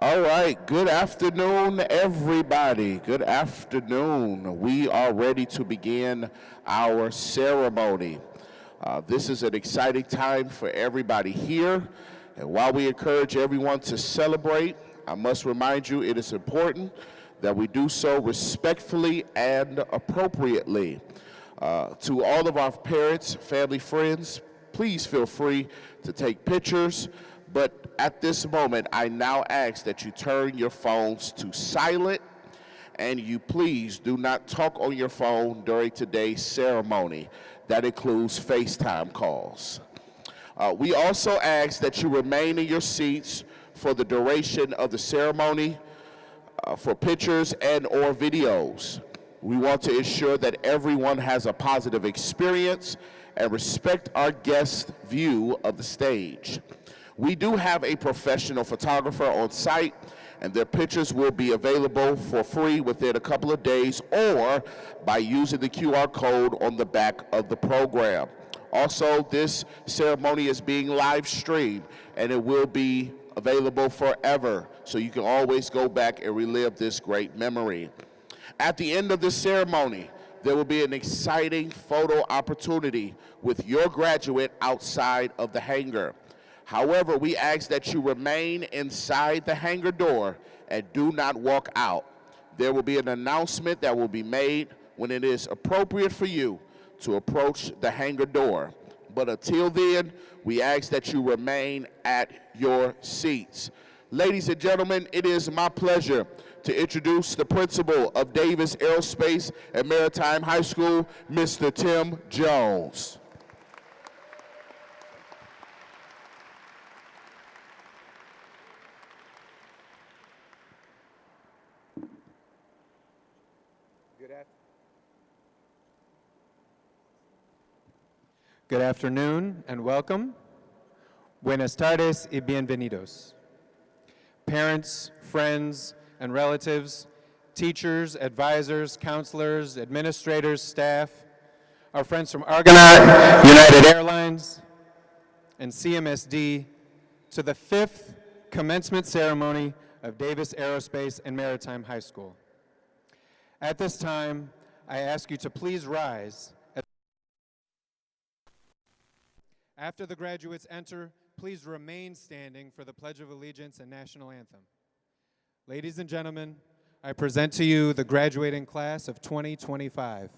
All right, good afternoon, everybody. Good afternoon. We are ready to begin our ceremony. This is an exciting time for everybody here. And while we encourage everyone to celebrate, I must remind you it is important that we do so respectfully and appropriately. To all of our parents, family, friends, please feel free to take pictures. But at this moment, I now ask that you turn your phones to silent and you please do not talk on your phone during today's ceremony. That includes FaceTime calls. We also ask that you remain in your seats for the duration of the ceremony for pictures and or videos. We want to ensure that everyone has a positive experience and respect our guests' view of the stage. We do have a professional photographer on site, and their pictures will be available for free within a couple of days or by using the QR code on the back of the program. Also, this ceremony is being live streamed, and it will be available forever, so you can always go back and relive this great memory. At the end of this ceremony, there will be an exciting photo opportunity with your graduate outside of the hangar. However, we ask that you remain inside the hangar door and do not walk out. There will be an announcement that will be made when it is appropriate for you to approach the hangar door. But until then, we ask that you remain at your seats. Ladies and gentlemen, it is my pleasure to introduce the principal of Davis Aerospace and Maritime High School, Mr. Tim Jones. Good afternoon and welcome. Buenas tardes y bienvenidos. Parents, friends, and relatives, teachers, advisors, counselors, administrators, staff, our friends from Argonaut, United Airlines, and CMSD, to the 5th commencement ceremony of Davis Aerospace and Maritime High School. At this time, I ask you to please rise. After the graduates enter, please remain standing for the Pledge of Allegiance and National Anthem. Ladies and gentlemen, I present to you the graduating class of 2025.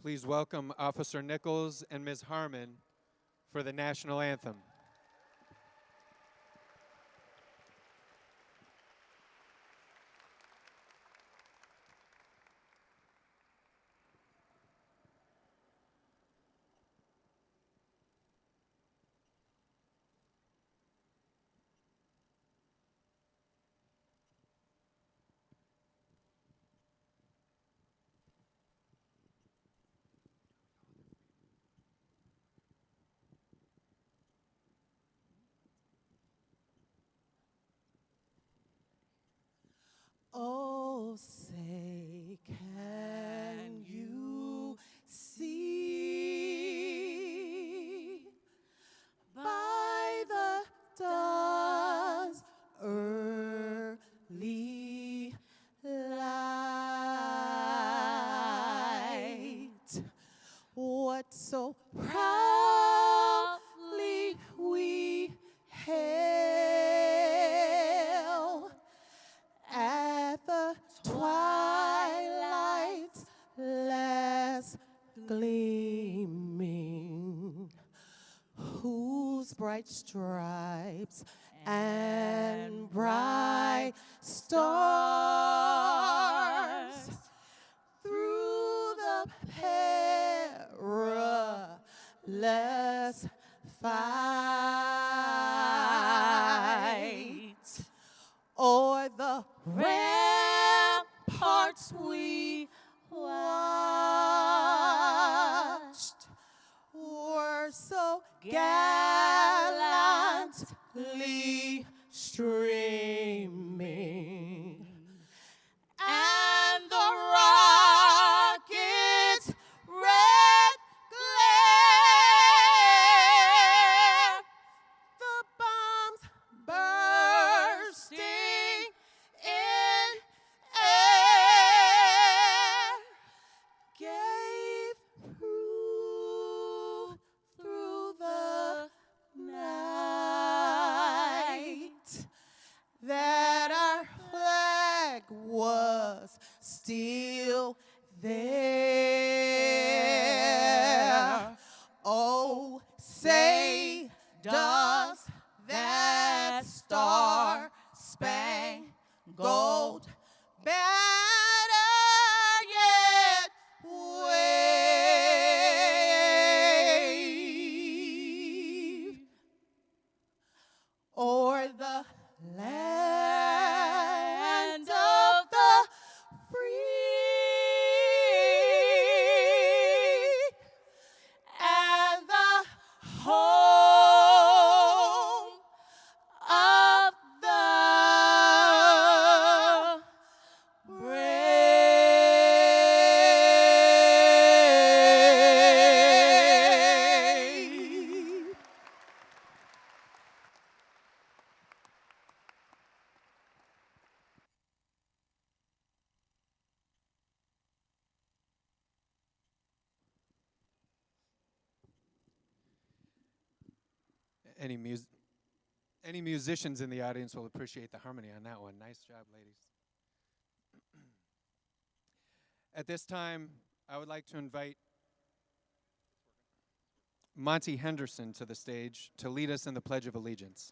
Please welcome Officer Nichols and Ms. Harmon for the national anthem. Oh, say, can you see by the dawn's early light what so proudly we hail at the twilight's last gleaming, whose bright stripes and bright stars through the perilous fight o'er the ramparts we watched were so gallantly streaming, and the rocket's red glare, the bombs bursting in air, gave proof through the night that our flag was still there. Oh, say does that star-spangled banner yet wave o'er the land of the free and the home of the brave. Any musicians in the audience will appreciate the harmony on that one. Nice job, ladies. At this time, I would like to invite Monty Henderson to the stage to lead us in the Pledge of Allegiance.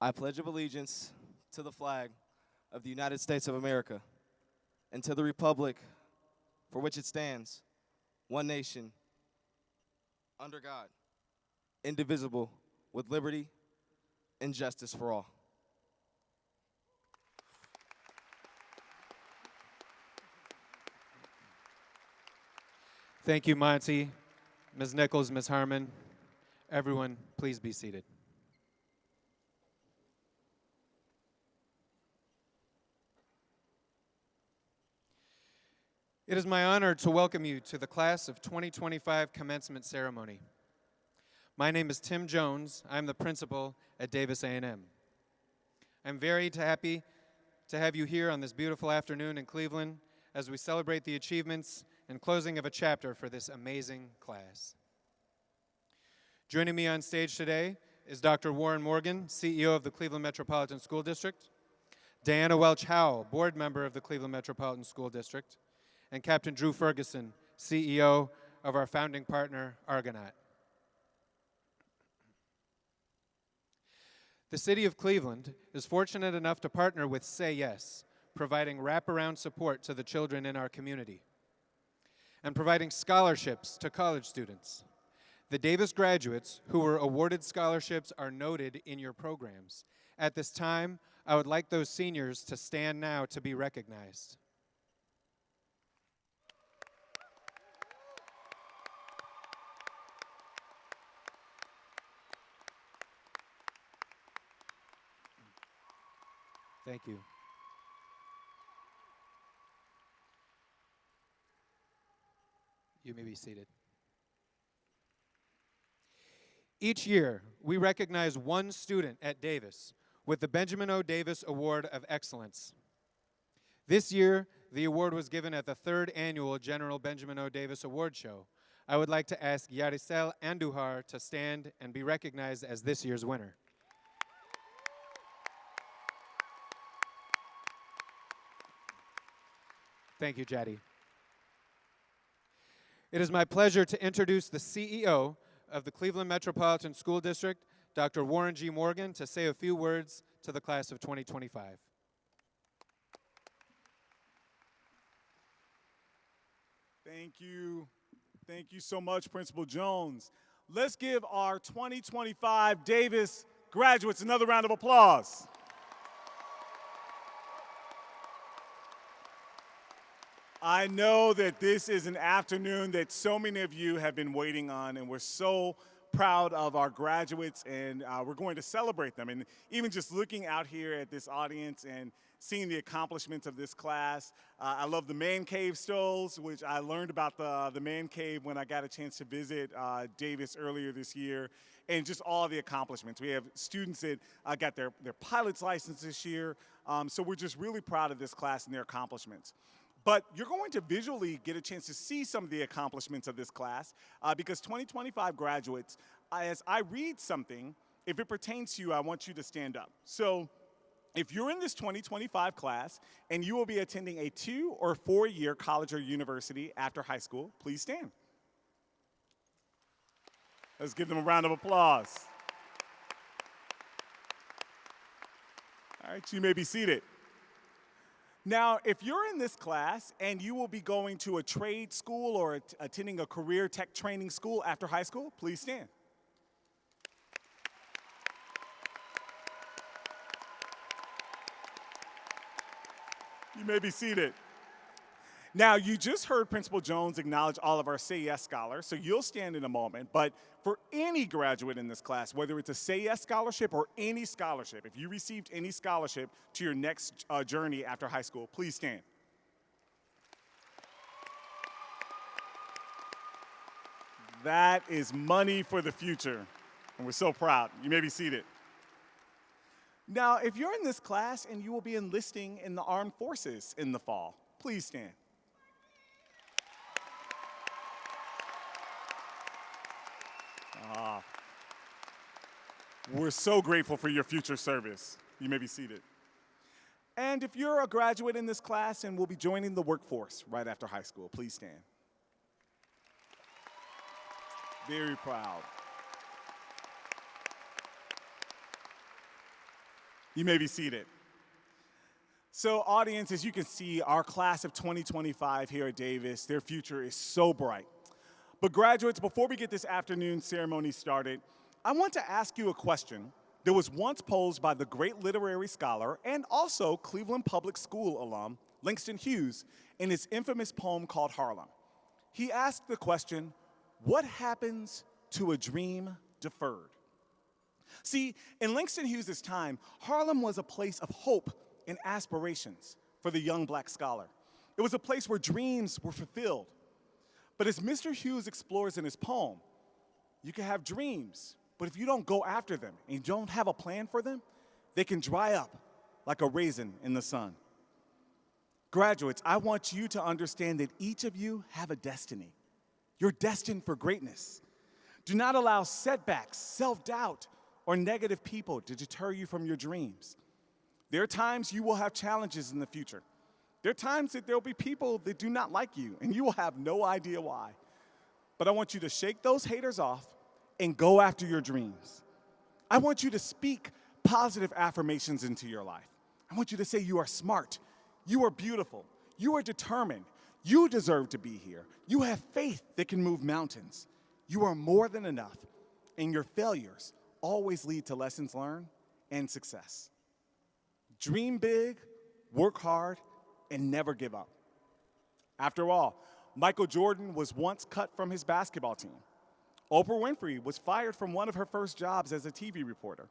I pledge of allegiance to the flag of the United States of America and to the republic for which it stands, one nation, under God, indivisible, with liberty and justice for all. Thank you, Monty, Ms. Nichols, Ms. Harmon. Everyone, please be seated. It is my honor to welcome you to the Class of 2025 commencement ceremony. My name is Tim Jones. I'm the principal at Davis A&M. I'm very happy to have you here on this beautiful afternoon in Cleveland as we celebrate the achievements and closing of a chapter for this amazing class. Joining me on stage today is Dr. Warren Morgan, CEO of the Cleveland Metropolitan School District, Diana Welch-Howell, board member of the Cleveland Metropolitan School District, and Captain Drew Ferguson, CEO of our founding partner, Argonaut. The City of Cleveland is fortunate enough to partner with Say Yes, providing wraparound support to the children in our community, and providing scholarships to college students. The Davis graduates who were awarded scholarships are noted in your programs. At this time, I would like those seniors to stand now to be recognized. Thank you. You may be seated. Each year, we recognize one student at Davis with the Benjamin O. Davis Award of Excellence. This year, the award was given at the 3rd Annual General Benjamin O. Davis Award Show. I would like to ask Yaricel Andujar to stand and be recognized as this year's winner. Thank you, Jaddy. It is my pleasure to introduce the CEO of the Cleveland Metropolitan School District, Dr. Warren G. Morgan, to say a few words to the class of 2025. Thank you. Thank you so much, Principal Jones. Let's give our 2025 Davis graduates another round of applause. I know that this is an afternoon that so many of you have been waiting on, and we're so proud of our graduates, and we're going to celebrate them. And even just looking out here at this audience and seeing the accomplishments of this class, I love the man cave stoles, which I learned about the man cave when I got a chance to visit Davis earlier this year, and just all the accomplishments. We have students that got their pilot's license this year, so we're just really proud of this class and their accomplishments. But you're going to visually get a chance to see some of the accomplishments of this class because 2025 graduates, as I read something, if it pertains to you, I want you to stand up. So if you're in this 2025 class and you will be attending a 2- or 4-year college or university after high school, please stand. Let's give them a round of applause. All right, you may be seated. Now, if you're in this class and you will be going to a trade school or attending a career tech training school after high school, please stand. You may be seated. Now, you just heard Principal Jones acknowledge all of our Say Yes scholars, so you'll stand in a moment. But for any graduate in this class, whether it's a Say Yes scholarship or any scholarship, if you received any scholarship to your next journey after high school, please stand. That is money for the future, and we're so proud. You may be seated. Now, if you're in this class and you will be enlisting in the armed forces in the fall, please stand. We're so grateful for your future service. You may be seated. And if you're a graduate in this class and will be joining the workforce right after high school, please stand. Very proud. You may be seated. So audience, as you can see, our class of 2025 here at Davis, their future is so bright. But graduates, before we get this afternoon ceremony started, I want to ask you a question that was once posed by the great literary scholar and also Cleveland Public School alum, Langston Hughes, in his infamous poem called Harlem. He asked the question, what happens to a dream deferred? See, in Langston Hughes' time, Harlem was a place of hope and aspirations for the young black scholar. It was a place where dreams were fulfilled. But as Mr. Hughes explores in his poem, you can have dreams, but if you don't go after them and you don't have a plan for them, they can dry up like a raisin in the sun. Graduates, I want you to understand that each of you have a destiny. You're destined for greatness. Do not allow setbacks, self-doubt, or negative people to deter you from your dreams. There are times you will have challenges in the future. There are times that there will be people that do not like you, and you will have no idea why. But I want you to shake those haters off and go after your dreams. I want you to speak positive affirmations into your life. I want you to say you are smart, you are beautiful, you are determined, you deserve to be here, you have faith that can move mountains, you are more than enough, and your failures always lead to lessons learned and success. Dream big, work hard, and never give up. After all, Michael Jordan was once cut from his basketball team. Oprah Winfrey was fired from one of her first jobs as a TV reporter.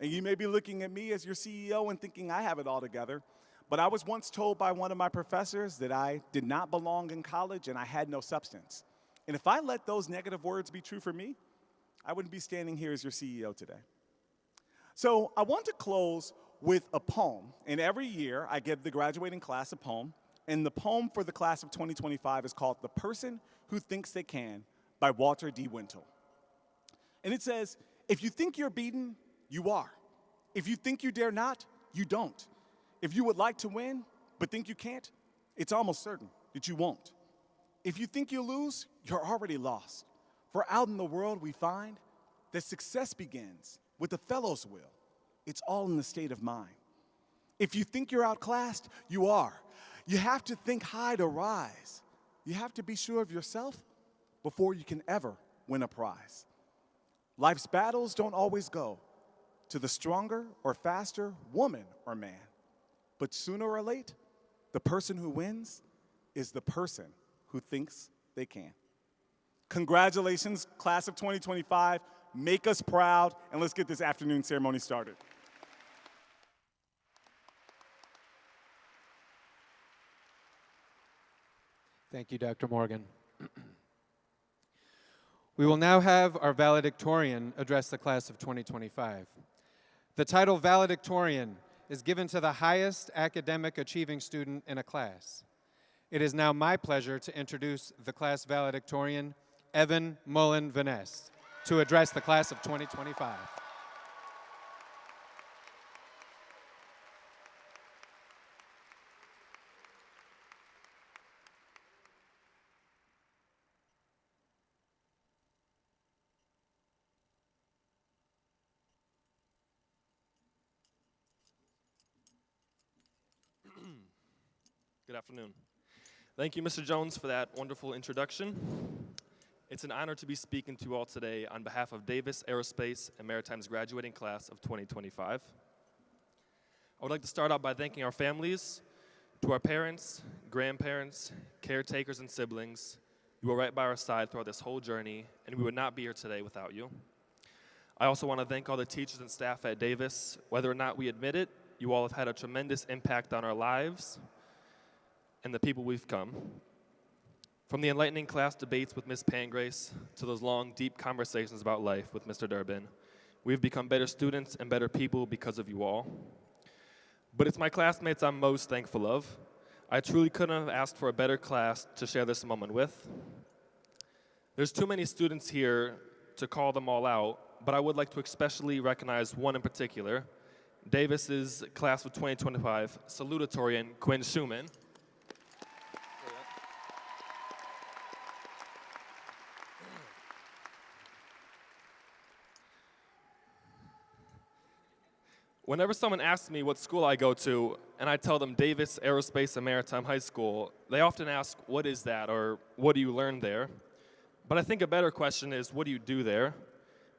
And you may be looking at me as your CEO and thinking I have it all together, but I was once told by one of my professors that I did not belong in college and I had no substance. And if I let those negative words be true for me, I wouldn't be standing here as your CEO today. So I want to close with a poem. And every year I give the graduating class a poem. And the poem for the class of 2025 is called The Person Who Thinks They Can by Walter D. Wintle. And it says, if you think you're beaten, you are. If you think you dare not, you don't. If you would like to win, but think you can't, it's almost certain that you won't. If you think you lose, you're already lost. For out in the world we find that success begins with a fellow's will. It's all in the state of mind. If you think you're outclassed, you are. You have to think high to rise. You have to be sure of yourself before you can ever win a prize. Life's battles don't always go to the stronger or faster woman or man. But sooner or late, the person who wins is the person who thinks they can. Congratulations, class of 2025. Make us proud, and let's get this afternoon ceremony started. Thank you, Dr. Morgan. We will now have our valedictorian address the class of 2025. The title valedictorian is given to the highest academic achieving student in a class. It is now my pleasure to introduce the class valedictorian, Evan Mullen Vaness, to address the class of 2025. Good afternoon. Thank you, Mr. Jones, for that wonderful introduction. It's an honor to be speaking to you all today on behalf of Davis, Aerospace, and Maritime's graduating class of 2025. I would like to start out by thanking our families, to our parents, grandparents, caretakers, and siblings. You were right by our side throughout this whole journey, and we would not be here today without you. I also want to thank all the teachers and staff at Davis. Whether or not we admit it, you all have had a tremendous impact on our lives and the people we've come. From the enlightening class debates with Ms. Pangrace to those long, deep conversations about life with Mr. Durbin, we've become better students and better people because of you all. But it's my classmates I'm most thankful of. I truly couldn't have asked for a better class to share this moment with. There's too many students here to call them all out, but I would like to especially recognize one in particular, Davis's class of 2025 salutatorian, Quinn Schumann. Whenever someone asks me what school I go to, and I tell them Davis, Aerospace, and Maritime High School, they often ask, what is that, or what do you learn there? But I think a better question is, what do you do there?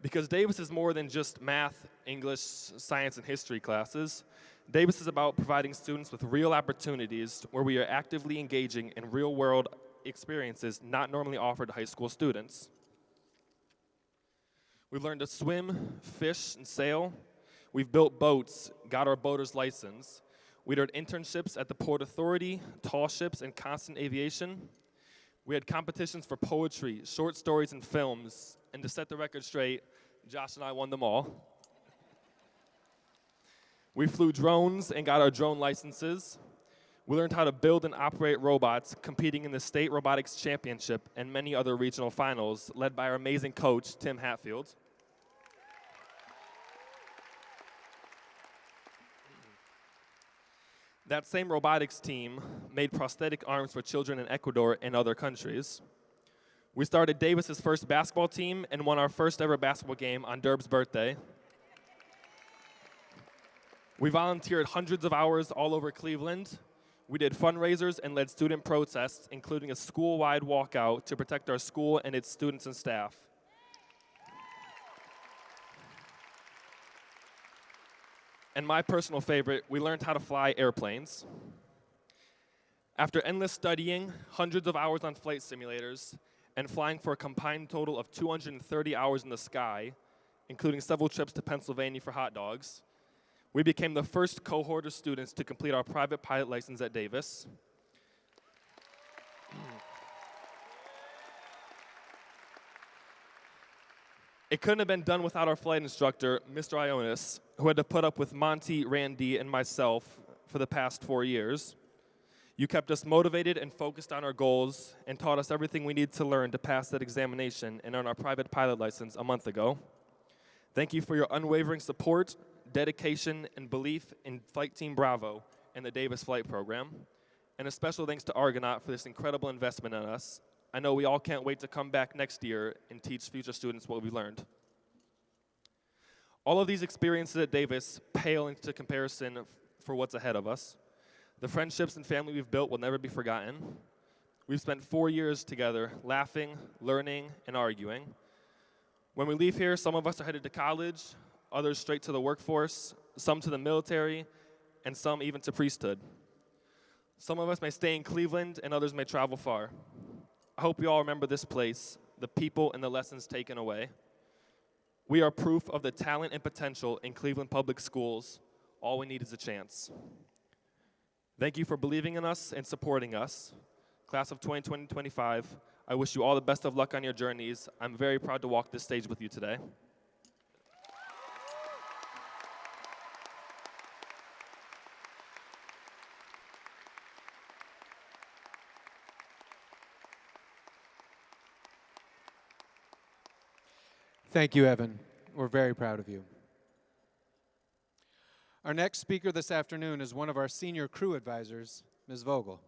Because Davis is more than just math, English, science, and history classes. Davis is about providing students with real opportunities where we are actively engaging in real-world experiences not normally offered to high school students. We've learned to swim, fish, and sail. We've built boats, got our boater's license. We did internships at the Port Authority, tall ships, and constant aviation. We had competitions for poetry, short stories, and films. And to set the record straight, Josh and I won them all. We flew drones and got our drone licenses. We learned how to build and operate robots, competing in the State Robotics Championship and many other regional finals, led by our amazing coach, Tim Hatfield. That same robotics team made prosthetic arms for children in Ecuador and other countries. We started Davis's first basketball team and won our first ever basketball game on Derb's birthday. We volunteered hundreds of hours all over Cleveland. We did fundraisers and led student protests, including a school-wide walkout to protect our school and its students and staff. And my personal favorite, we learned how to fly airplanes. After endless studying, hundreds of hours on flight simulators, and flying for a combined total of 230 hours in the sky, including several trips to Pennsylvania for hot dogs, we became the first cohort of students to complete our private pilot license at Davis. It couldn't have been done without our flight instructor, Mr. Ionis, who had to put up with Monty, Randy, and myself for the past 4 years. You kept us motivated and focused on our goals and taught us everything we needed to learn to pass that examination and earn our private pilot license a month ago. Thank you for your unwavering support, dedication, and belief in Flight Team Bravo and the Davis Flight Program. And a special thanks to Argonaut for this incredible investment in us. I know we all can't wait to come back next year and teach future students what we learned. All of these experiences at Davis pale into comparison for what's ahead of us. The friendships and family we've built will never be forgotten. We've spent 4 years together, laughing, learning, and arguing. When we leave here, some of us are headed to college, others straight to the workforce, some to the military, and some even to priesthood. Some of us may stay in Cleveland, and others may travel far. I hope you all remember this place, the people, and the lessons taken away. We are proof of the talent and potential in Cleveland Public Schools. All we need is a chance. Thank you for believing in us and supporting us. Class of 2020-25, I wish you all the best of luck on your journeys. I'm very proud to walk this stage with you today. Thank you, Evan. We're very proud of you. Our next speaker this afternoon is one of our senior crew advisors, Ms. Vogel.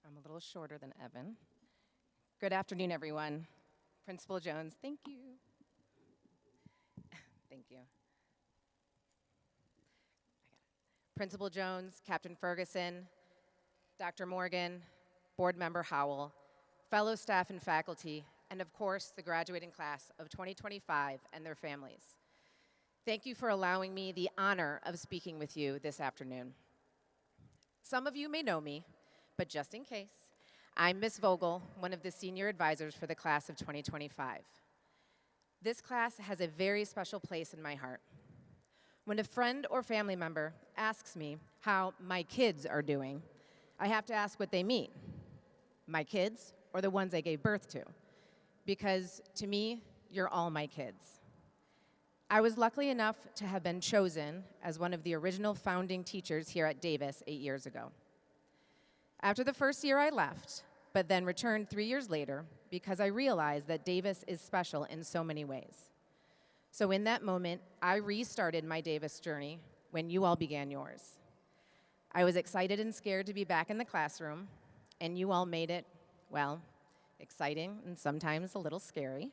I'm a little shorter than Evan. Good afternoon, everyone. Principal Jones, thank you. Thank you. Principal Jones, Captain Ferguson, Dr. Morgan, Board Member Howell, fellow staff and faculty, and of course, the graduating class of 2025 and their families. Thank you for allowing me the honor of speaking with you this afternoon. Some of you may know me, but just in case, I'm Ms. Vogel, one of the senior advisors for the class of 2025. This class has a very special place in my heart. When a friend or family member asks me how my kids are doing, I have to ask what they mean. My kids or the ones I gave birth to? Because to me, you're all my kids. I was lucky enough to have been chosen as one of the original founding teachers here at Davis 8 years ago. After the first year, I left, but then returned 3 years later because I realized that Davis is special in so many ways. So in that moment, I restarted my Davis journey when you all began yours. I was excited and scared to be back in the classroom, and you all made it, well, exciting and sometimes a little scary.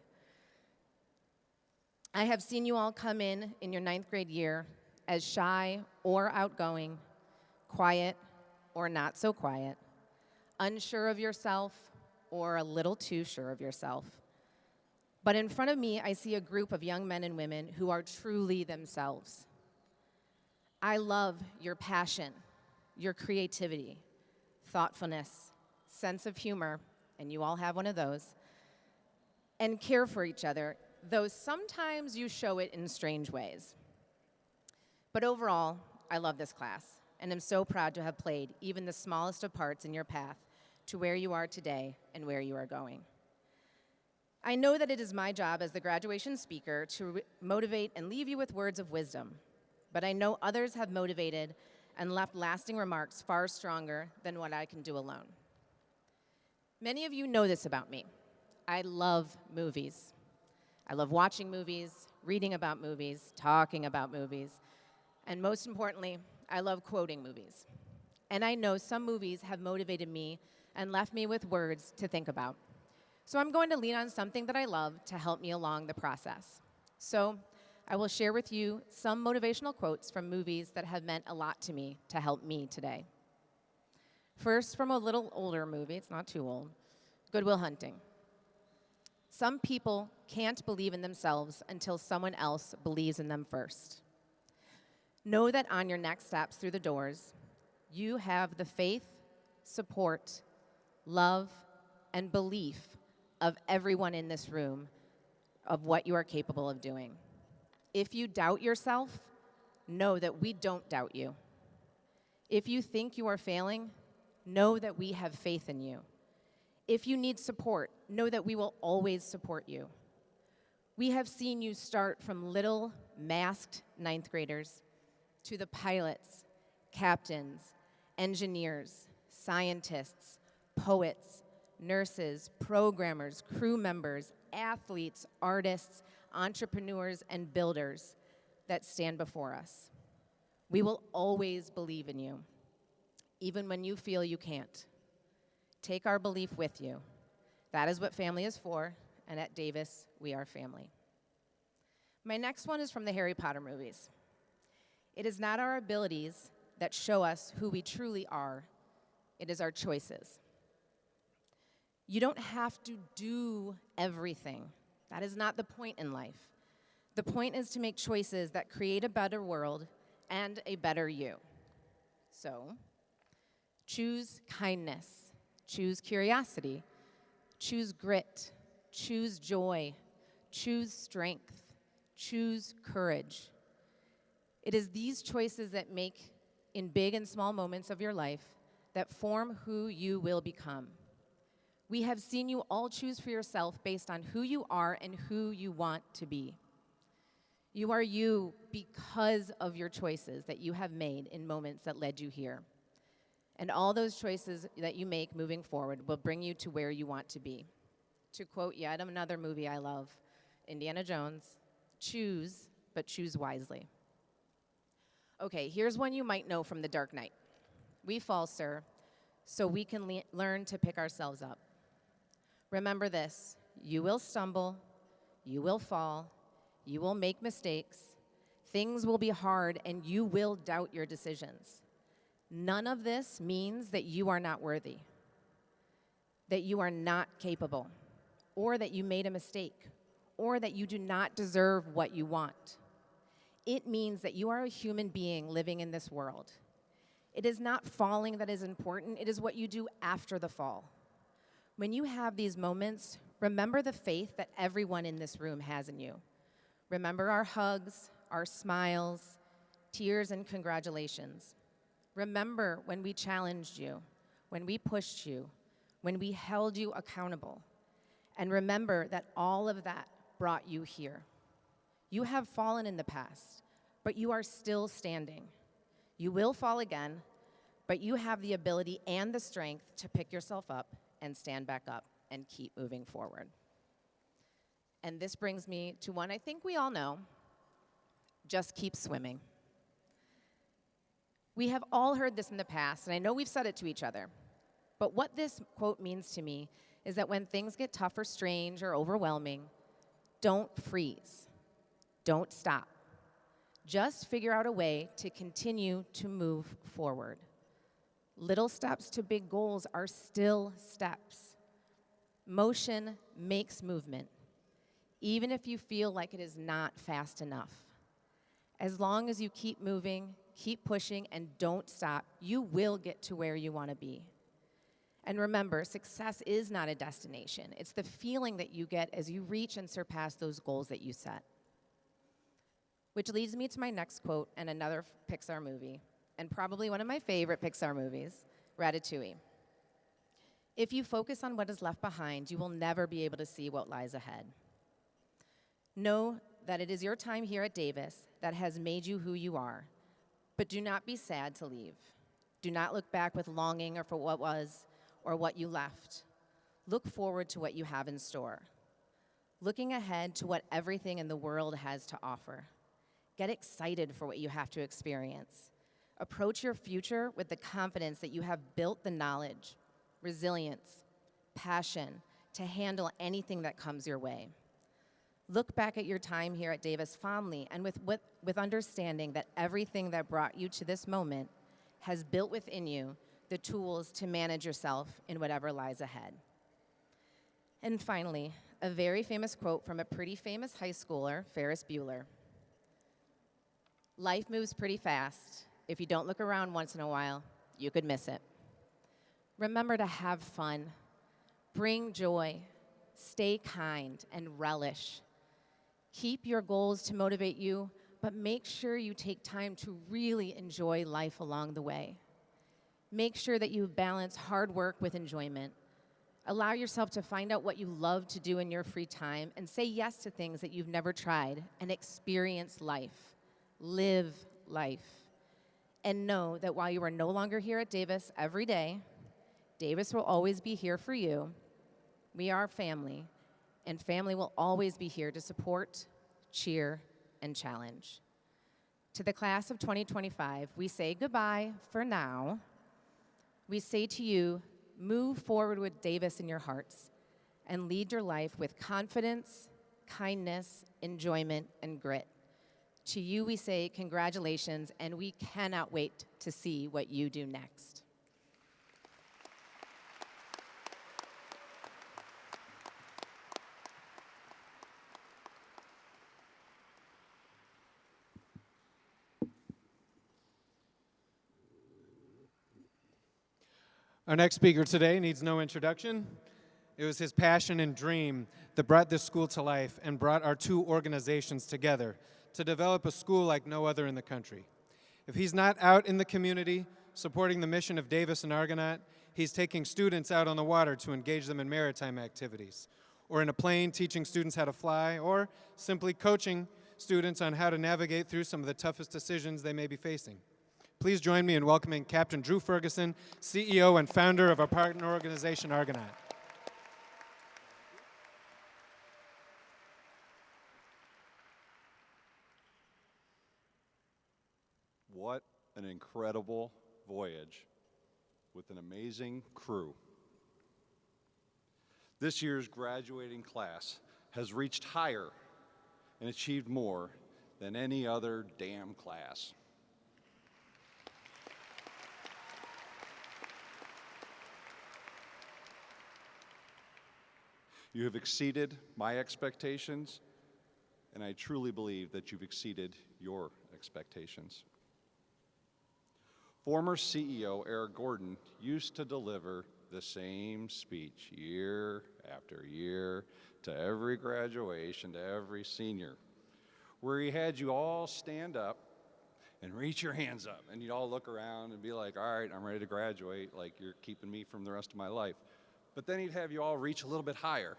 I have seen you all come in your 9th grade year as shy or outgoing, quiet or not so quiet, unsure of yourself or a little too sure of yourself. But in front of me, I see a group of young men and women who are truly themselves. I love your passion, your creativity, thoughtfulness, sense of humor, and you all have one of those, and care for each other, though sometimes you show it in strange ways. But overall, I love this class. and am so proud to have played even the smallest of parts in your path to where you are today and where you are going. I know that it is my job as the graduation speaker to motivate and leave you with words of wisdom, but I know others have motivated and left lasting remarks far stronger than what I can do alone. Many of you know this about me. I love movies. I love watching movies, reading about movies, talking about movies, and most importantly, I love quoting movies. And I know some movies have motivated me and left me with words to think about. So I'm going to lean on something that I love to help me along the process. So I will share with you some motivational quotes from movies that have meant a lot to me to help me today. First, from a little older movie, it's not too old, Good Will Hunting. Some people can't believe in themselves until someone else believes in them first. Know that on your next steps through the doors, you have the faith, support, love, and belief of everyone in this room of what you are capable of doing. If you doubt yourself, know that we don't doubt you. If you think you are failing, know that we have faith in you. If you need support, know that we will always support you. We have seen you start from little masked ninth graders to the pilots, captains, engineers, scientists, poets, nurses, programmers, crew members, athletes, artists, entrepreneurs, and builders that stand before us. We will always believe in you, even when you feel you can't. Take our belief with you. That is what family is for, and at Davis, we are family. My next one is from the Harry Potter movies. It is not our abilities that show us who we truly are. It is our choices. You don't have to do everything. That is not the point in life. The point is to make choices that create a better world and a better you. So, choose kindness, choose curiosity, choose grit, choose joy, choose strength, choose courage. It is these choices that make, in big and small moments of your life, that form who you will become. We have seen you all choose for yourself based on who you are and who you want to be. You are you because of your choices that you have made in moments that led you here. And all those choices that you make moving forward will bring you to where you want to be. To quote yet another movie I love, Indiana Jones, choose, but choose wisely. Okay, here's one you might know from The Dark Knight. We fall, sir, so we can learn to pick ourselves up. Remember this, you will stumble, you will fall, you will make mistakes, things will be hard, and you will doubt your decisions. None of this means that you are not worthy, that you are not capable, or that you made a mistake, or that you do not deserve what you want. It means that you are a human being living in this world. It is not falling that is important, it is what you do after the fall. When you have these moments, remember the faith that everyone in this room has in you. Remember our hugs, our smiles, tears, and congratulations. Remember when we challenged you, when we pushed you, when we held you accountable. And remember that all of that brought you here. You have fallen in the past, but you are still standing. You will fall again, but you have the ability and the strength to pick yourself up and stand back up and keep moving forward. And this brings me to one I think we all know, just keep swimming. We have all heard this in the past, and I know we've said it to each other, but what this quote means to me is that when things get tough or strange or overwhelming, don't freeze. Don't stop. Just figure out a way to continue to move forward. Little steps to big goals are still steps. Motion makes movement, even if you feel like it is not fast enough. As long as you keep moving, keep pushing, and don't stop, you will get to where you want to be. And remember, success is not a destination. It's the feeling that you get as you reach and surpass those goals that you set. Which leads me to my next quote and another Pixar movie, and probably one of my favorite Pixar movies, Ratatouille. If you focus on what is left behind, you will never be able to see what lies ahead. Know that it is your time here at Davis that has made you who you are, but do not be sad to leave. Do not look back with longing or for what was or what you left. Look forward to what you have in store. Looking ahead to what everything in the world has to offer. Get excited for what you have to experience. Approach your future with the confidence that you have built the knowledge, resilience, passion to handle anything that comes your way. Look back at your time here at Davis fondly and with understanding that everything that brought you to this moment has built within you the tools to manage yourself in whatever lies ahead. And finally, a very famous quote from a pretty famous high schooler, Ferris Bueller. Life moves pretty fast. If you don't look around once in a while, you could miss it. Remember to have fun, bring joy, stay kind, and relish. Keep your goals to motivate you, but make sure you take time to really enjoy life along the way. Make sure that you balance hard work with enjoyment. Allow yourself to find out what you love to do in your free time and say yes to things that you've never tried and experience life. Live life. And know that while you are no longer here at Davis every day, Davis will always be here for you. We are family, and family will always be here to support, cheer, and challenge. To the class of 2025, we say goodbye for now. We say to you, move forward with Davis in your hearts and lead your life with confidence, kindness, enjoyment, and grit. To you, we say congratulations, and we cannot wait to see what you do next. Our next speaker today needs no introduction. It was his passion and dream that brought this school to life and brought our two organizations together to develop a school like no other in the country. If he's not out in the community supporting the mission of Davis and Argonaut, he's taking students out on the water to engage them in maritime activities, or in a plane teaching students how to fly, or simply coaching students on how to navigate through some of the toughest decisions they may be facing. Please join me in welcoming Captain Drew Ferguson, CEO and founder of our partner organization, Argonaut. What an incredible voyage with an amazing crew. This year's graduating class has reached higher and achieved more than any other damn class. You have exceeded my expectations, and I truly believe that you've exceeded your expectations. Former CEO Eric Gordon used to deliver the same speech year after year to every graduation, to every senior, where he had you all stand up and reach your hands up, and you'd all look around and be like, all right, I'm ready to graduate, like you're keeping me from the rest of my life. But then he'd have you all reach a little bit higher,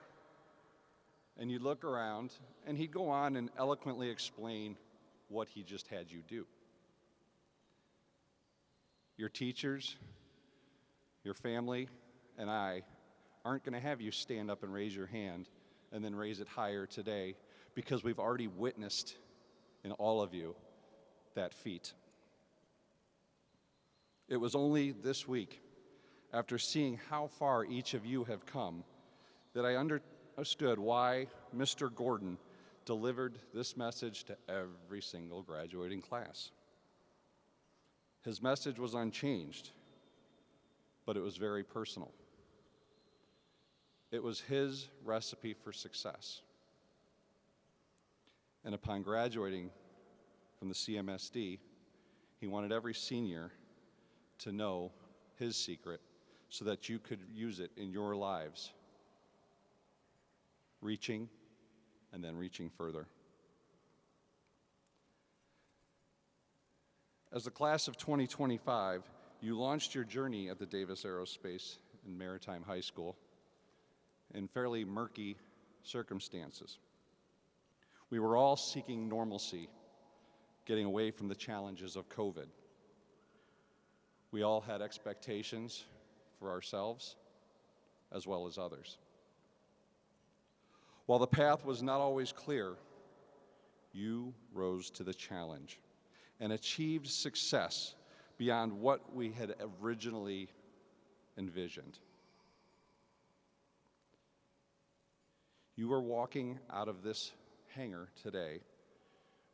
and you'd look around, and he'd go on and eloquently explain what he just had you do. Your teachers, your family, and I aren't going to have you stand up and raise your hand and then raise it higher today, because we've already witnessed in all of you that feat. It was only this week, after seeing how far each of you have come, that I understood why Mr. Gordon delivered this message to every single graduating class. His message was unchanged, but it was very personal. It was his recipe for success. And upon graduating from the CMSD, he wanted every senior to know his secret so that you could use it in your lives, reaching and then reaching further. As the class of 2025, you launched your journey at the Davis Aerospace and Maritime High School in fairly murky circumstances. We were all seeking normalcy, getting away from the challenges of COVID. We all had expectations for ourselves as well as others. While the path was not always clear, you rose to the challenge and achieved success beyond what we had originally envisioned. You are walking out of this hangar today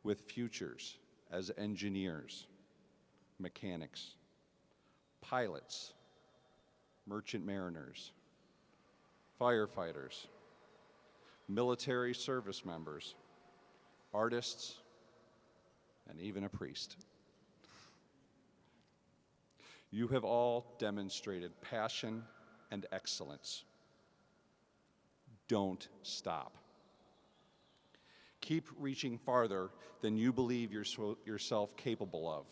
with futures as engineers, mechanics, pilots, merchant mariners, firefighters, military service members, artists, and even a priest. You have all demonstrated passion and excellence. Don't stop. Keep reaching farther than you believe yourself capable of.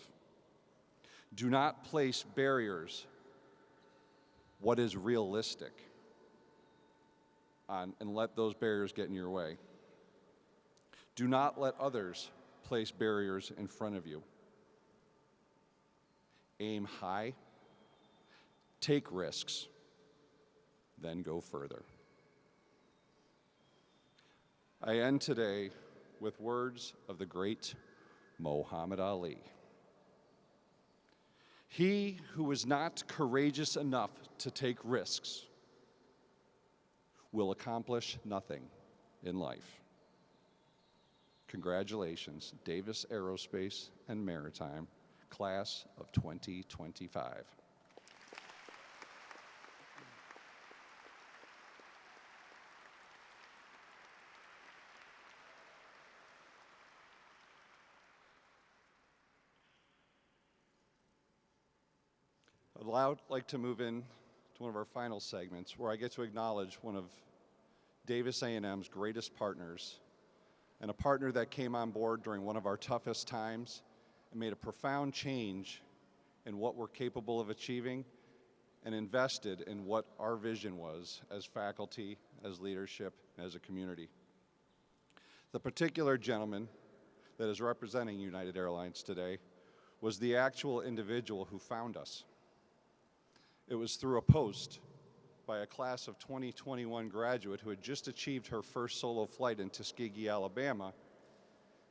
Do not place barriers, what is realistic, on, and let those barriers get in your way. Do not let others place barriers in front of you. Aim high, take risks, then go further. I end today with words of the great Muhammad Ali. He who is not courageous enough to take risks will accomplish nothing in life. Congratulations, Davis Aerospace and Maritime, class of 2025. I'd like to move in to one of our final segments where I get to acknowledge one of Davis A&M's greatest partners, and a partner that came on board during one of our toughest times and made a profound change in what we're capable of achieving and invested in what our vision was as faculty, as leadership, as a community. The particular gentleman that is representing United Airlines today was the actual individual who found us. It was through a post by a class of 2021 graduate who had just achieved her first solo flight in Tuskegee, Alabama,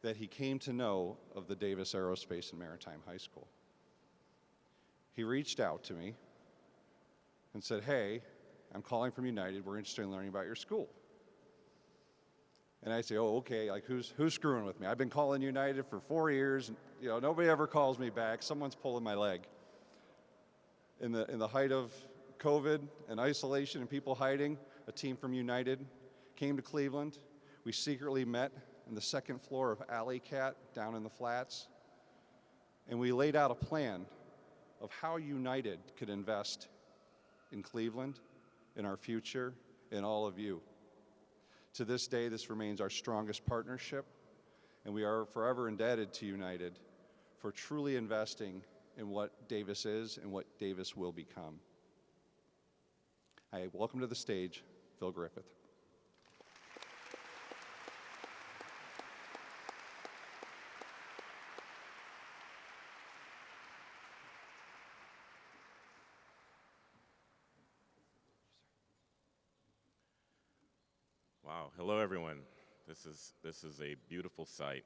that he came to know of the Davis Aerospace and Maritime High School. He reached out to me and said, "Hey, I'm calling from United. We're interested in learning about your school." And I say, "Oh, okay, like who's screwing with me? I've been calling United for 4 years, and, nobody ever calls me back. Someone's pulling my leg." In the height of COVID and isolation and people hiding, a team from United came to Cleveland. We secretly met on the second floor of Alley Cat down in the flats, and we laid out a plan of how United could invest in Cleveland, in our future, in all of you. To this day, this remains our strongest partnership, and we are forever indebted to United for truly investing in what Davis is and what Davis will become. I welcome to the stage Phil Griffith. Wow, hello everyone. This is a beautiful sight.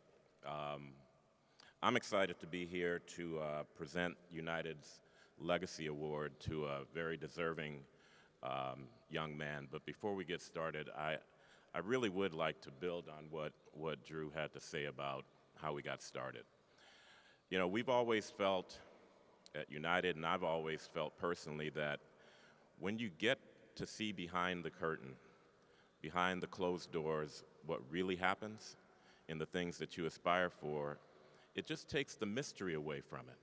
I'm excited to be here to present United's Legacy Award to a very deserving young man. But before we get started, I really would like to build on what Drew had to say about how we got started. We've always felt at United, and I've always felt personally, that when you get to see behind the curtain, behind the closed doors, what really happens in the things that you aspire for, it just takes the mystery away from it.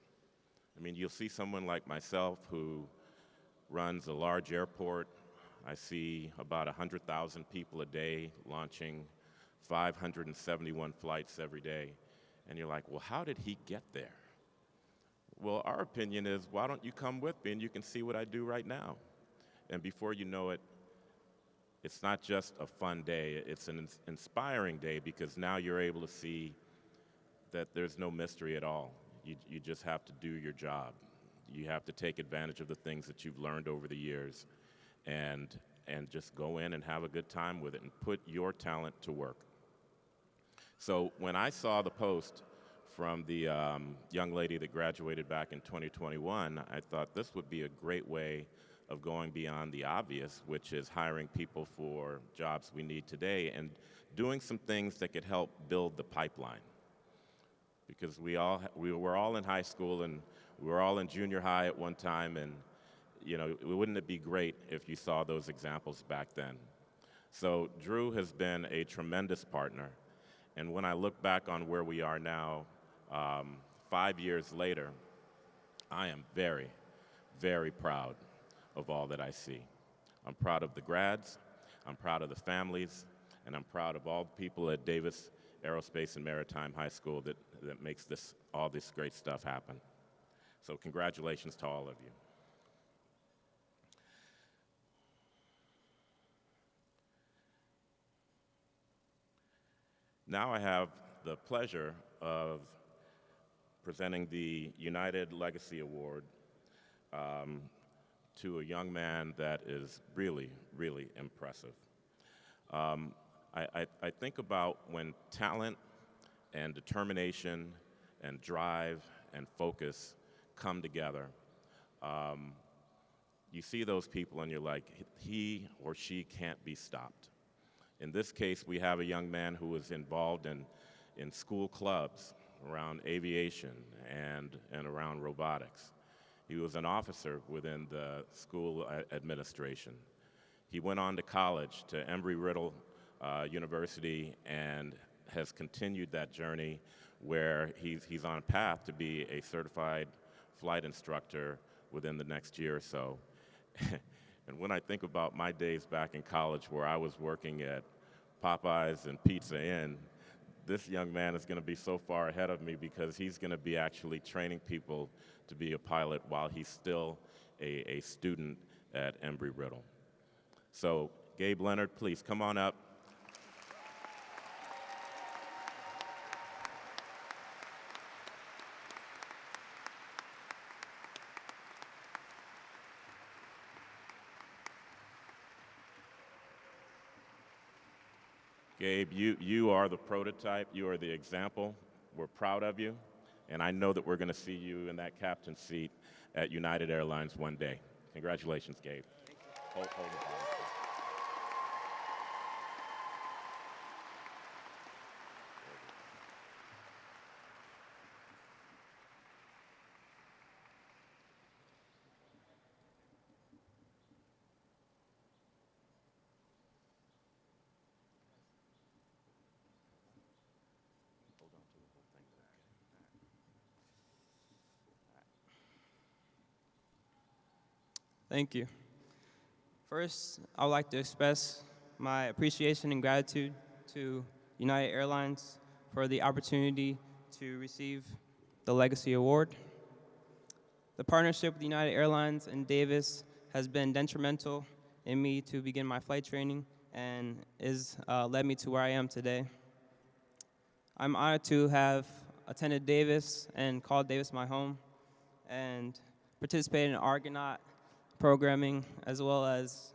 I mean, you'll see someone like myself who runs a large airport. I see about 100,000 people a day launching 571 flights every day. And you're like, well, how did he get there? Well, our opinion is, why don't you come with me and you can see what I do right now? And before you know it, it's not just a fun day, it's an inspiring day, because now you're able to see that there's no mystery at all. You just have to do your job. You have to take advantage of the things that you've learned over the years and just go in and have a good time with it and put your talent to work. So when I saw the post from the young lady that graduated back in 2021, I thought this would be a great way of going beyond the obvious, which is hiring people for jobs we need today and doing some things that could help build the pipeline. Because we were all in high school and we were all in junior high at one time, and wouldn't it be great if you saw those examples back then? So Drew has been a tremendous partner, and when I look back on where we are now, 5 years later, I am very, very proud of all that I see. I'm proud of the grads, I'm proud of the families, and I'm proud of all the people at Davis Aerospace and Maritime High School that makes all this great stuff happen. So congratulations to all of you. Now I have the pleasure of presenting the United Legacy Award to a young man that is really, really impressive. I think about when talent and determination and drive and focus come together. You see those people and you're like, he or she can't be stopped. In this case, we have a young man who was involved in school clubs around aviation and around robotics. He was an officer within the school administration. He went on to college, to Embry-Riddle University, and has continued that journey where he's on a path to be a certified flight instructor within the next year or so. And when I think about my days back in college where I was working at Popeyes and Pizza Inn, this young man is going to be so far ahead of me because he's going to be actually training people to be a pilot while he's still a student at Embry-Riddle. So, Gabe Leonard, please come on up. Gabe, you are the prototype, you are the example. We're proud of you, and I know that we're going to see you in that captain's seat at United Airlines one day. Congratulations, Gabe. Hold it. Thank you. First, I would like to express my appreciation and gratitude to United Airlines for the opportunity to receive the Legacy Award. The partnership with United Airlines and Davis has been detrimental in me to begin my flight training and has led me to where I am today. I'm honored to have attended Davis and called Davis my home and participated in Argonaut programming, as well as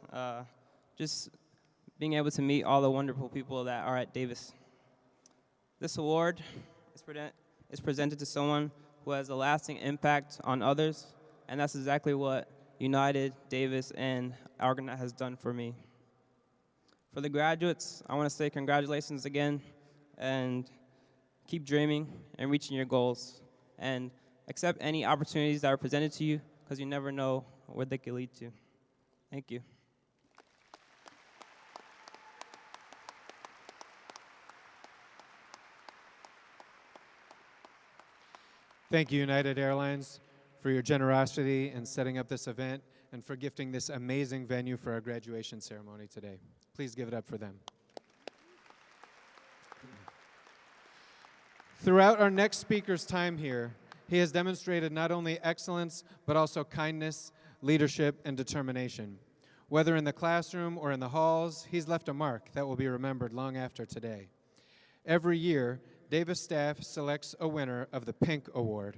just being able to meet all the wonderful people that are at Davis. This award is presented to someone who has a lasting impact on others, and that's exactly what United, Davis, and Argonaut has done for me. For the graduates, I want to say congratulations again, and keep dreaming and reaching your goals, and accept any opportunities that are presented to you, because you never know where they could lead to. Thank you. Thank you, United Airlines, for your generosity in setting up this event and for gifting this amazing venue for our graduation ceremony today. Please give it up for them. Throughout our next speaker's time here, He has demonstrated not only excellence, but also kindness, leadership, and determination. Whether in the classroom or in the halls, he's left a mark that will be remembered long after today. Every year, Davis staff selects a winner of the Pink Award.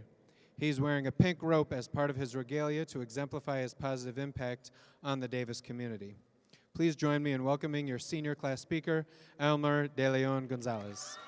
He's wearing a pink rope as part of his regalia to exemplify his positive impact on the Davis community. Please join me in welcoming your senior class speaker, Elmer De Leon Gonzalez.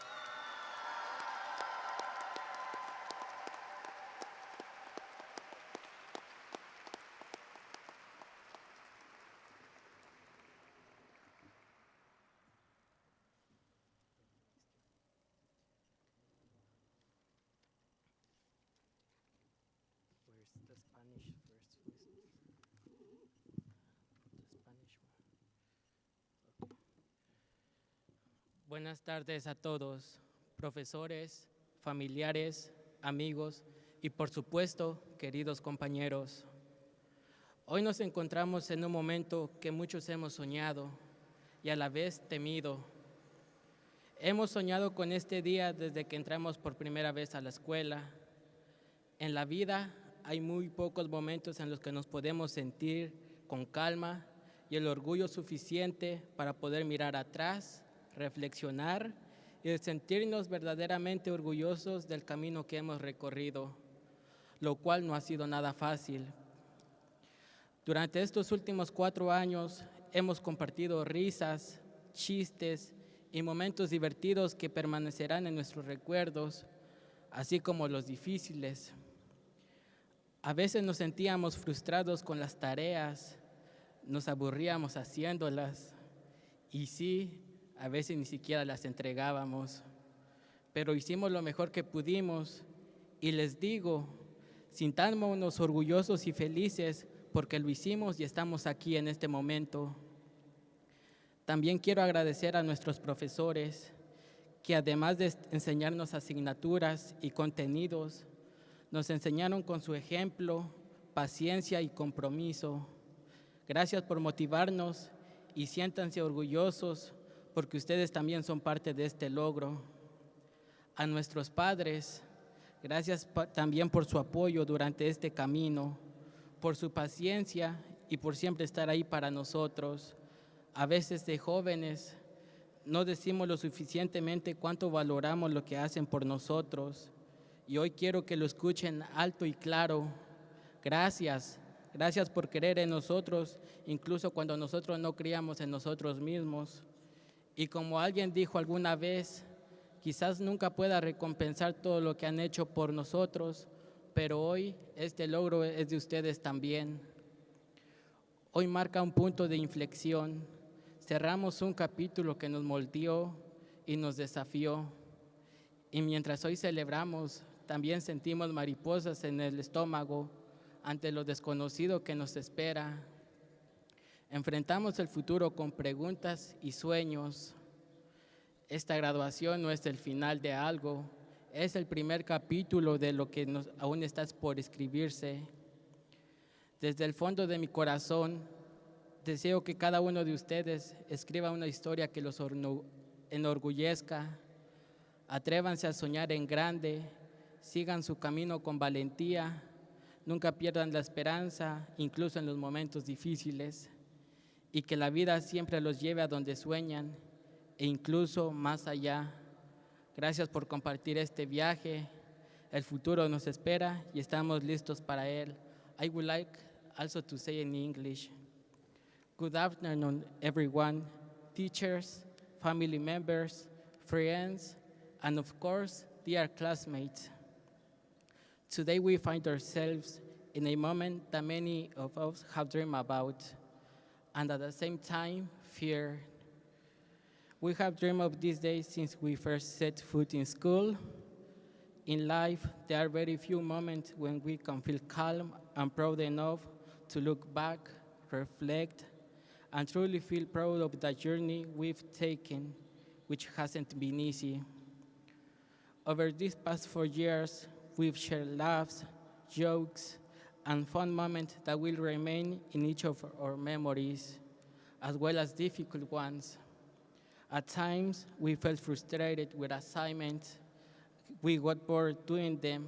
Buenas tardes a todos, profesores, familiares, amigos y por supuesto, queridos compañeros. Hoy nos encontramos en un momento que muchos hemos soñado y a la vez temido. Hemos soñado con este día desde que entramos por primera vez a la escuela. En la vida hay muy pocos momentos en los que nos podemos sentir con calma y el orgullo suficiente para poder mirar atrás, reflexionar y sentirnos verdaderamente orgullosos del camino que hemos recorrido, lo cual no ha sido nada fácil. Durante estos últimos 4 años hemos compartido risas, chistes y momentos divertidos que permanecerán en nuestros recuerdos, así como los difíciles. A veces nos sentíamos frustrados con las tareas, nos aburríamos haciéndolas y sí, a veces ni siquiera las entregábamos, pero hicimos lo mejor que pudimos y les digo, sintámonos orgullosos y felices porque lo hicimos y estamos aquí en este momento. También quiero agradecer a nuestros profesores que además de enseñarnos asignaturas y contenidos, nos enseñaron con su ejemplo, paciencia y compromiso. Gracias por motivarnos y siéntanse orgullosos porque ustedes también son parte de este logro. A nuestros padres, gracias también por su apoyo durante este camino, por su paciencia y por siempre estar ahí para nosotros. A veces de jóvenes no decimos lo suficientemente cuánto valoramos lo que hacen por nosotros y hoy quiero que lo escuchen alto y claro. Gracias, gracias por creer en nosotros, incluso cuando nosotros no creíamos en nosotros mismos. Y como alguien dijo alguna vez, quizás nunca pueda recompensar todo lo que han hecho por nosotros, pero hoy este logro es de ustedes también. Hoy marca un punto de inflexión. Cerramos un capítulo que nos moldeó y nos desafió. Y mientras hoy celebramos, también sentimos mariposas en el estómago ante lo desconocido que nos espera. Enfrentamos el futuro con preguntas y sueños. Esta graduación no es el final de algo, es el primer capítulo de lo que aún está por escribirse. Desde el fondo de mi corazón, deseo que cada uno de ustedes escriba una historia que los enorgullezca. Atrévanse a soñar en grande, sigan su camino con valentía, nunca pierdan la esperanza, incluso en los momentos difíciles. Y que la vida siempre los lleve a donde sueñan e incluso más allá. Gracias por compartir este viaje. El futuro nos espera y estamos listos para él. I would like also to say in English, good afternoon, everyone, teachers, family members, friends, and of course, dear classmates. Today we find ourselves in a moment that many of us have dreamed about, and at the same time, fear. We have dreamed of this day since we first set foot in school. In life, there are very few moments when we can feel calm and proud enough to look back, reflect, and truly feel proud of the journey we've taken, which hasn't been easy. Over these past 4 years, we've shared laughs, jokes, and fun moments that will remain in each of our memories, as well as difficult ones. At times, we felt frustrated with assignments. We got bored doing them,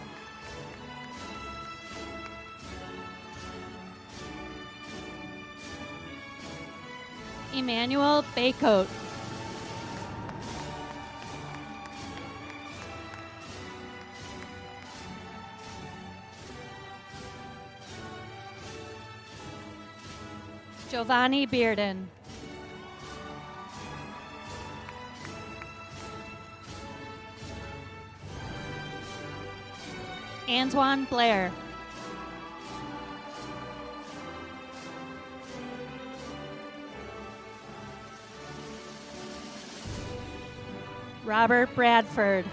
Emmanuel Baycoat. Giovanni Bearden. Antoine Blair. Robert Bradford.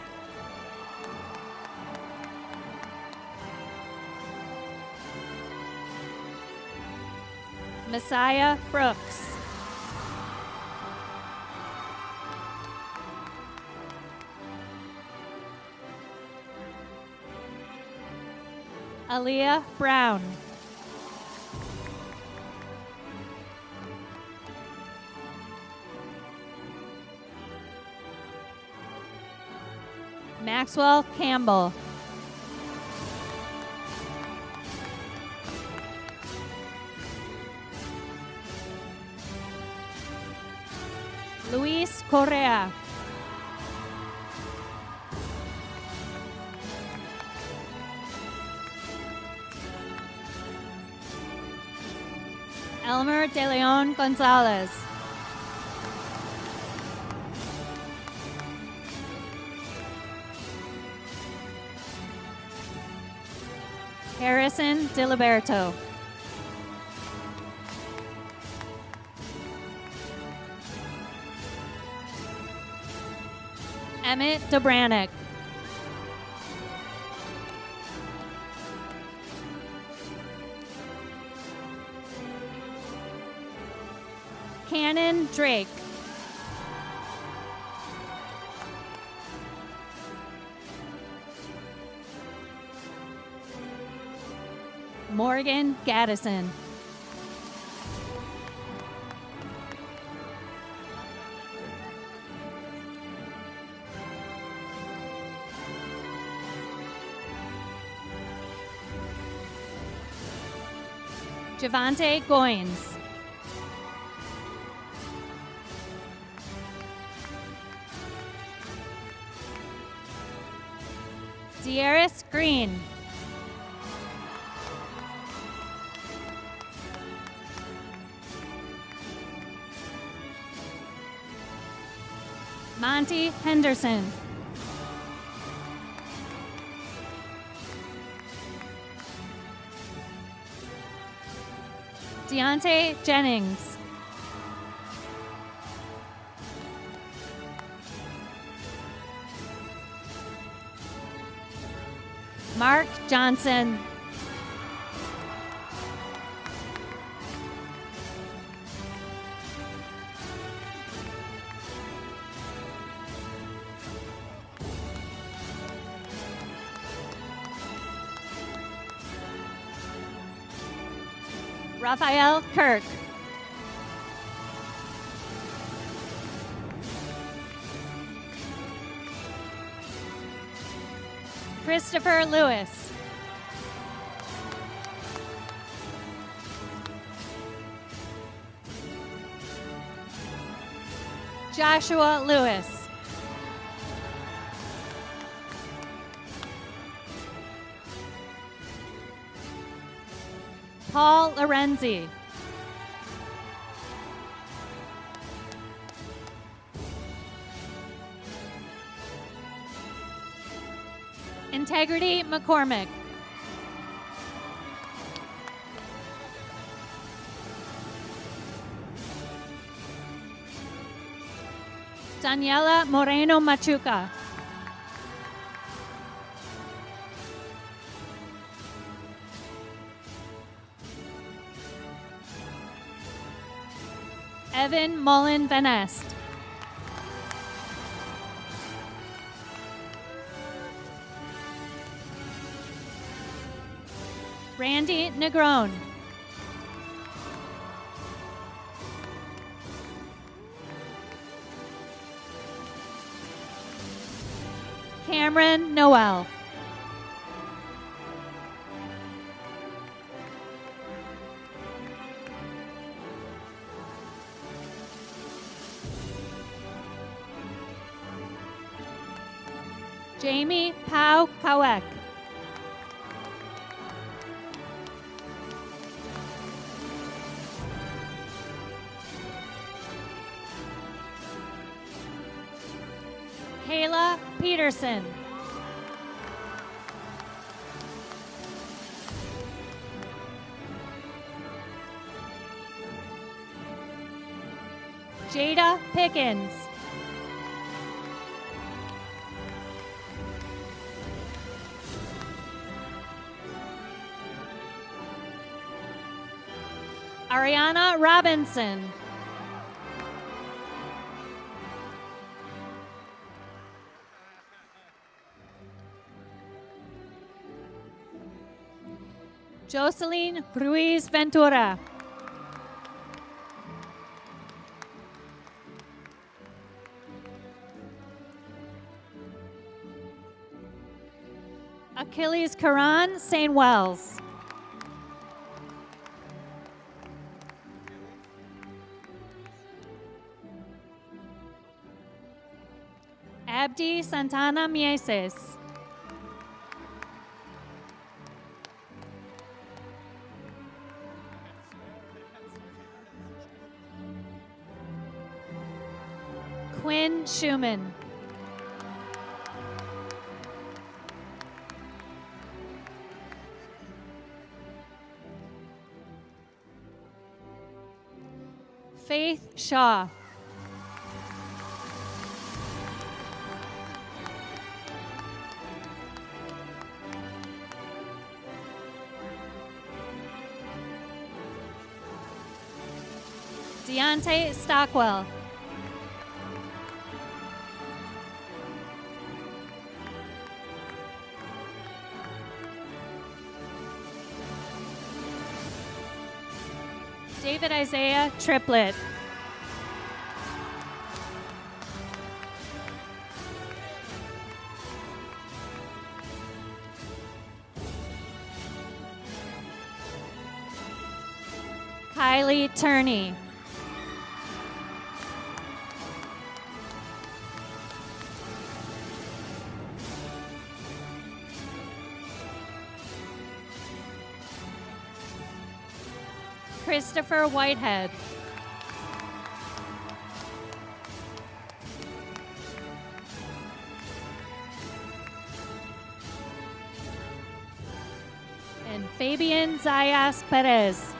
Messiah Brooks. Aaliyah Brown. Maxwell Campbell. Luis Correa. Elmer De Leon Gonzalez. Harrison Diliberto. Emmett Dobranic. Cannon Drake. Morgan Gaddison. Javante Goins. Dearis Green. Monty Henderson. Deontay Jennings. Mark Johnson. Raphael Kirk. Christopher Lewis. Joshua Lewis. Paul Lorenzi. Integrity McCormick. Daniela Moreno Machuca. Evan Mullen Van Est. Randy Negron. Cameron Noel. Jamie Pau Kawek. Kayla Peterson. Jada Pickens. Ariana Robinson. Jocelyn Ruiz Ventura. Achilles Karan St. Wells. Abdi Santana Mieses. Quinn Schumann. Faith Shaw. Deontay Stockwell. David Isaiah Triplett. Kylie Turney. Christopher Whitehead. And Fabian Zayas Perez.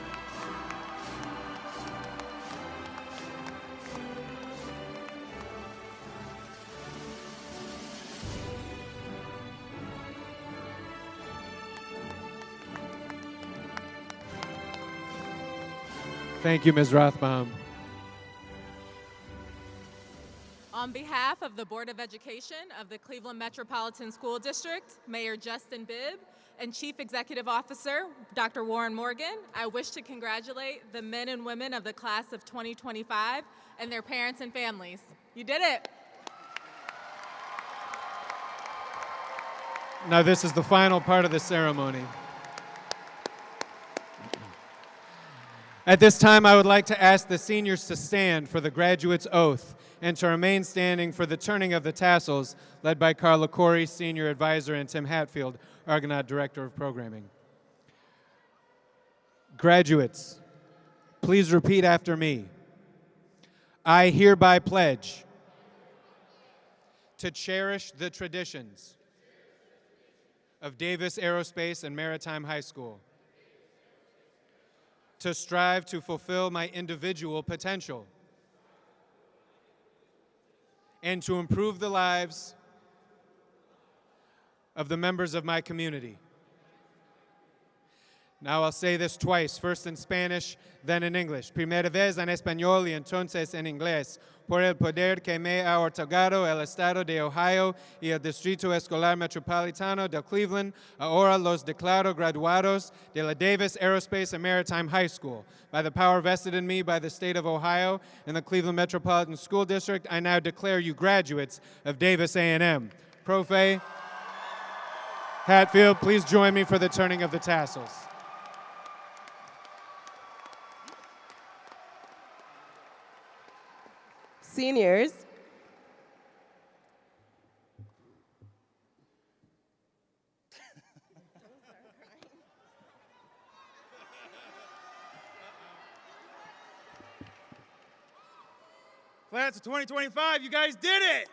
Thank you, Ms. Rothbaum. On behalf of the Board of Education of the Cleveland Metropolitan School District, Mayor Justin Bibb, and Chief Executive Officer Dr. Warren Morgan, I wish to congratulate the men and women of the class of 2025 and their parents and families. You did it. Now this is the final part of the ceremony. At this time, I would like to ask the seniors to stand for the graduate's oath and to remain standing for the turning of the tassels, led by Carla Corey, Senior Advisor, and Tim Hatfield, Argonaut Director of Programming. Graduates, please repeat after me. I hereby pledge to cherish the traditions of Davis Aerospace and Maritime High School, to strive to fulfill my individual potential, and to improve the lives of the members of my community. Now I'll say this twice, first in Spanish, then in English. Primera vez en español y entonces en inglés. Por el poder que me ha otorgado el Estado de Ohio y el Distrito Escolar Metropolitano de Cleveland, ahora los declaro graduados de la Davis Aerospace and Maritime High School. By the power vested in me by the State of Ohio and the Cleveland Metropolitan School District, I now declare you graduates of Davis A&M. Profe Hatfield, please join me for the turning of the tassels. Seniors, Class of 2025, you guys did it!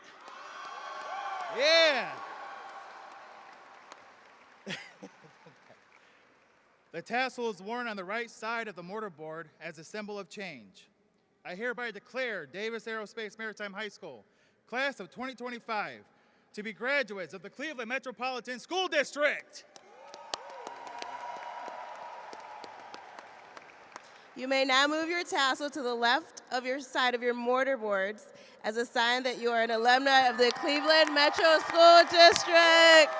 Yeah! The tassel is worn on the right side of the mortarboard as a symbol of change. I hereby declare Davis Aerospace Maritime High School, class of 2025, to be graduates of the Cleveland Metropolitan School District. You may now move your tassel to the left of your side of your mortarboards as a sign that you are an alumni of the Cleveland Metro School District.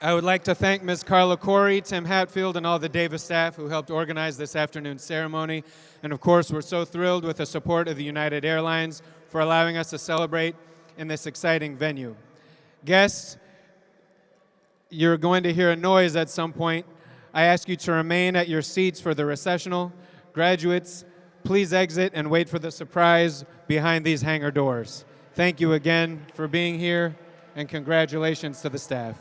I would like to thank Ms. Carla Corey, Tim Hatfield, and all the Davis staff who helped organize this afternoon's ceremony. And of course, we're so thrilled with the support of the United Airlines for allowing us to celebrate in this exciting venue. Guests, you're going to hear a noise at some point. I ask you to remain at your seats for the recessional. Graduates, please exit and wait for the surprise behind these hangar doors. Thank you again for being here, and congratulations to the staff.